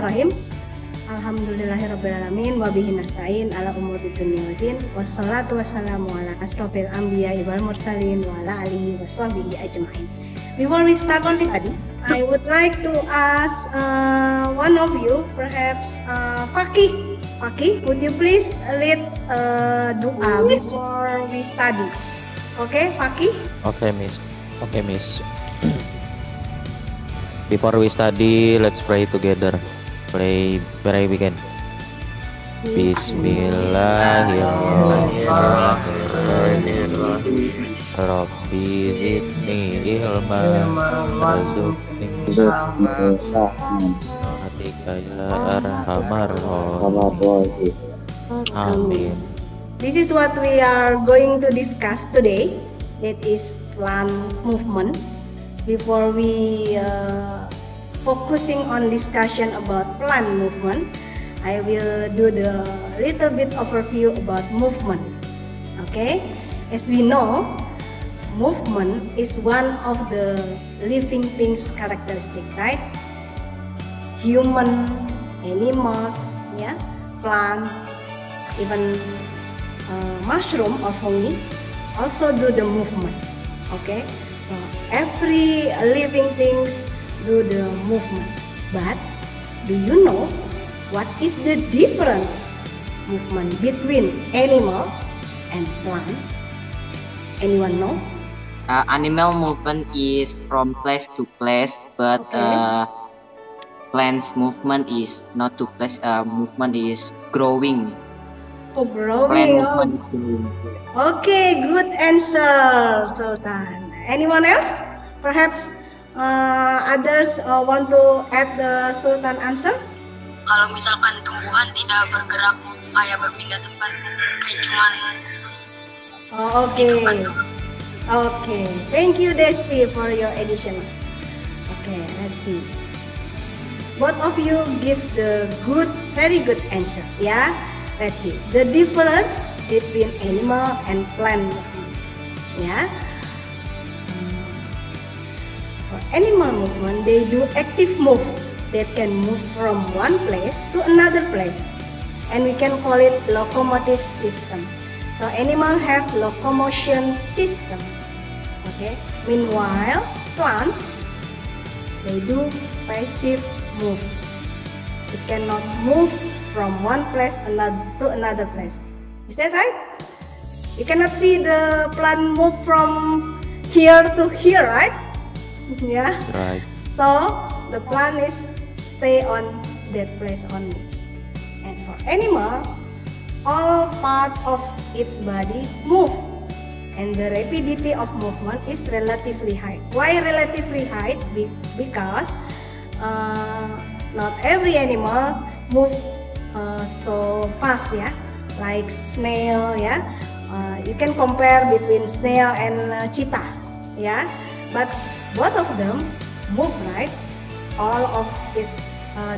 Bismillahirrahmanirrahim. Alhamdulillahirrabbilalamin wabihi nasta'in ala umuri dunya waddin wassalatu wassalamu ala asrofil anbiya'i wal mursalin wa ala alihi washabbihi ajma'in. Before we start on study, I would like to ask one of you, perhaps Fakih. Fakih, would you please lead doa before we study? Okay, Fakih? Okay, Miss. Before we study, let's pray together. Pray begin. Bismillahirrahmanirrahim. Rabbi zidni ilma warzuqni rahmatika ya arhamar rahimin. Amin. This is what we are going to discuss today. That is plant movement. Before we focusing on discussion about plant movement, I will do the little bit overview about movement. Okay, as we know, movement is one of the living things characteristic, right? Human, animals, yeah, plant, even mushroom or fungi also do the movement. Okay, so every living things do the movement. But do you know what is the difference movement between animal and plant? Anyone know? Animal movement is from place to place, but plants movement is not to place. Movement is growing. Oh, growing. Okay, good answer, Sultan. Anyone else? Perhaps others want to add the Sultan answer? Kalau misalkan tumbuhan tidak bergerak kayak berpindah tempat, kayak cuman Okay, thank you Desti for your addition. Okay, let's see. Both of you give the very good answer. Yeah, let's see the difference between animal and plant movement. Yeah. For animal movement, they do active move that can move from one place to another place, and we can call it locomotive system. So animals have locomotion system. Okay. Meanwhile, plants, they do passive move. It cannot move from one place to another place. Is that right? You cannot see the plant move from here to here, right? Yeah. Right. So the plant is stay on that place only. And for animal, all part of its body move, and the rapidity of movement is relatively high. Why relatively high? Because not every animal move so fast, yeah. Like snail, yeah. You can compare between snail and cheetah, yeah. But both of them move, right? All of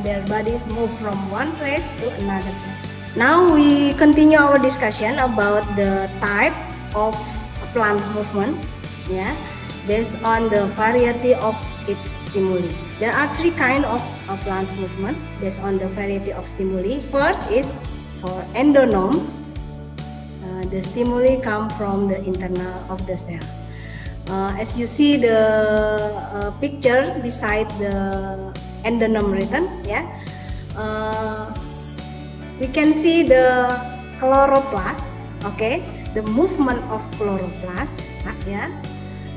their bodies move from one place to another place. Now we continue our discussion about the type of plant movement, yeah, based on the variety of its stimuli. There are three kinds of plant movement based on the variety of stimuli. First is for endonome. The stimuli come from the internal of the cell. As you see the picture beside the endonome written, yeah, we can see the chloroplast. Okay, the movement of chloroplast, yeah,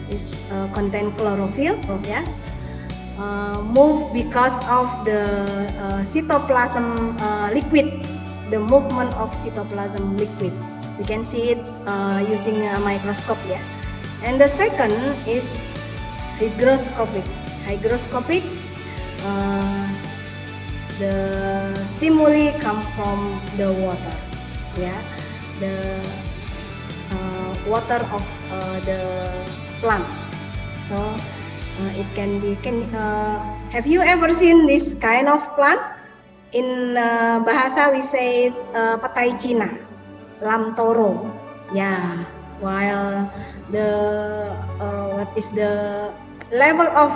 which contain chlorophyll, yeah, move because of the cytoplasm liquid. The movement of cytoplasm liquid, we can see it using a microscope, yeah. And the second is hygroscopic. Hygroscopic, the stimuli come from the water, yeah, the water of the plant. So it can be. Have you ever seen this kind of plant? In bahasa we say petai Cina, lam toro, yeah. While the what is the level of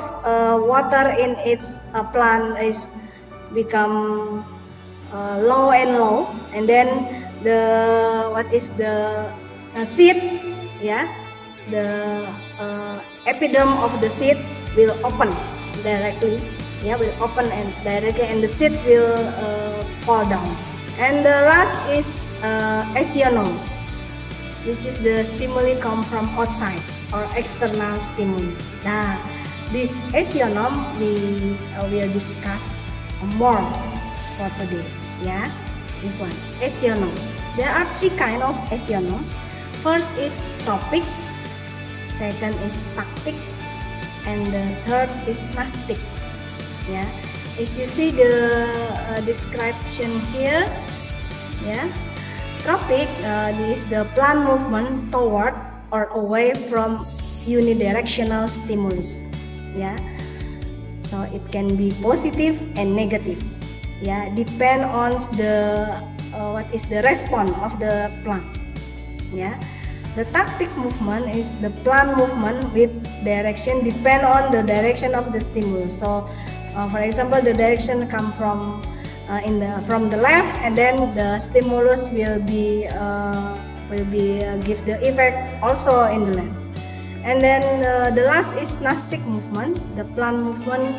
water in its plant is become low and low, and then the seed, yeah, the epiderm of the seed will open directly, yeah, will open and directly, and the seed will fall down. And the last is asionom, which is the stimuli come from outside or external stimuli. Nah, this asionom we will discuss more for today. Yeah, this one asionom. There are three kind of asionom. First is tropic, second is tactic, and the third is nastic. Yeah, as you see the description here, yeah, tropic is the plant movement toward or away from unidirectional stimulus. Yeah, so it can be positive and negative. Yeah, depend on the what is the response of the plant. Yeah, the tactic movement is the plant movement with direction depend on the direction of the stimulus. So for example, the direction come from the left, and then the stimulus will be give the effect also in the left. And then the last is nastic movement, the plant movement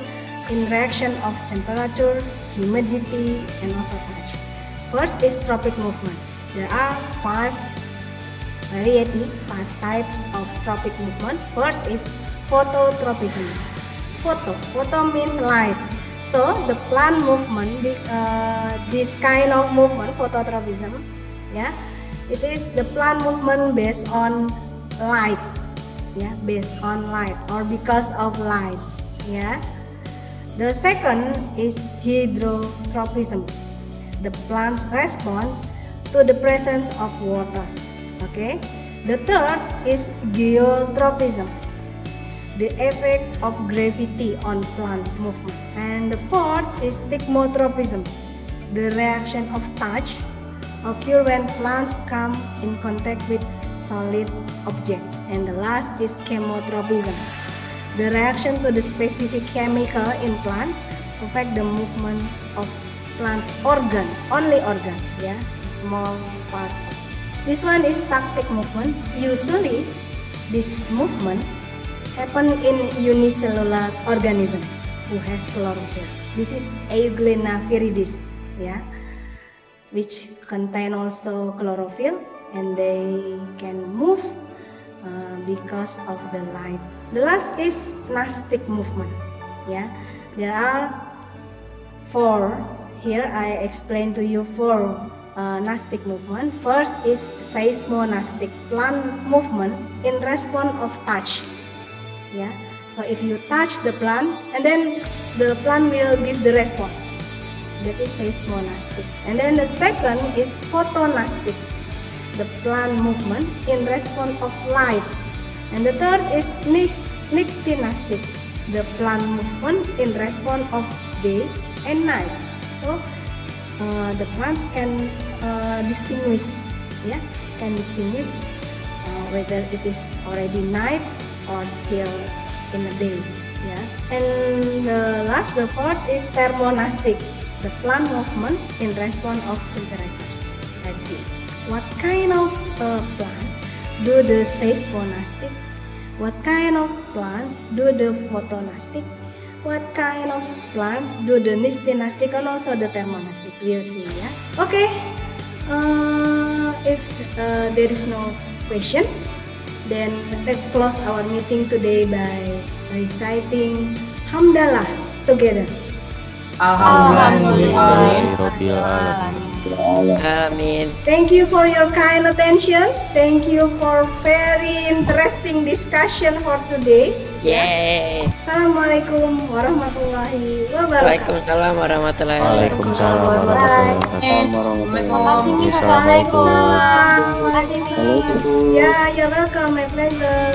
in reaction of temperature, humidity, and also touch. First is tropic movement. There are 5 types of tropic movement. First is phototropism. Photo means light. So the plant movement, this kind of movement, phototropism, yeah, it is the plant movement based on light, yeah, based on light or because of light, yeah. The second is hydrotropism. The plants respond to the presence of water. Okay. The third is geotropism, the effect of gravity on plant movement. And the fourth is stigmotropism, the reaction of touch occur when plants come in contact with solid object. And the last is chemotropism, the reaction to the specific chemical in plant affect the movement of plants only organs, yeah, small part. This one is tactic movement. Usually this movement happen in unicellular organism who has chlorophyll. This is Euglena viridis, yeah, which contain also chlorophyll, and they can move because of the light. The last is nastic movement. Yeah, there are 4 here. I explain to you 4 nastic movement. First is seismonastic, plant movement in response of touch. Yeah, so if you touch the plant, and then the plant will give the response. That is seismonastic. And then the second is photonastic, the plant movement in response of light. And the third is nyctinastic, the plant movement in response of day and night. So the plants can distinguish, yeah, whether it is already night or still in the day, yeah. And the fourth is thermonastic, the plant movement in response of temperature. Let's see, what kind of plant do the seismonastic? What kind of plants do the photonastic? What kind of plants do the nyctinastic and also the thermonastic? We'll see, yeah. Okay. If there is no question, then let's close our meeting today by reciting Hamdalah together. Amin. Thank you for your kind attention. Thank you for very interesting discussion for today. Yay. Assalamualaikum warahmatullahi wabarakatuh. Waalaikumsalam warahmatullahi wabarakatuh. Waalaikumsalam warahmatullahi wabarakatuh. Waalaikumsalam. Yeah, you're welcome, my pleasure.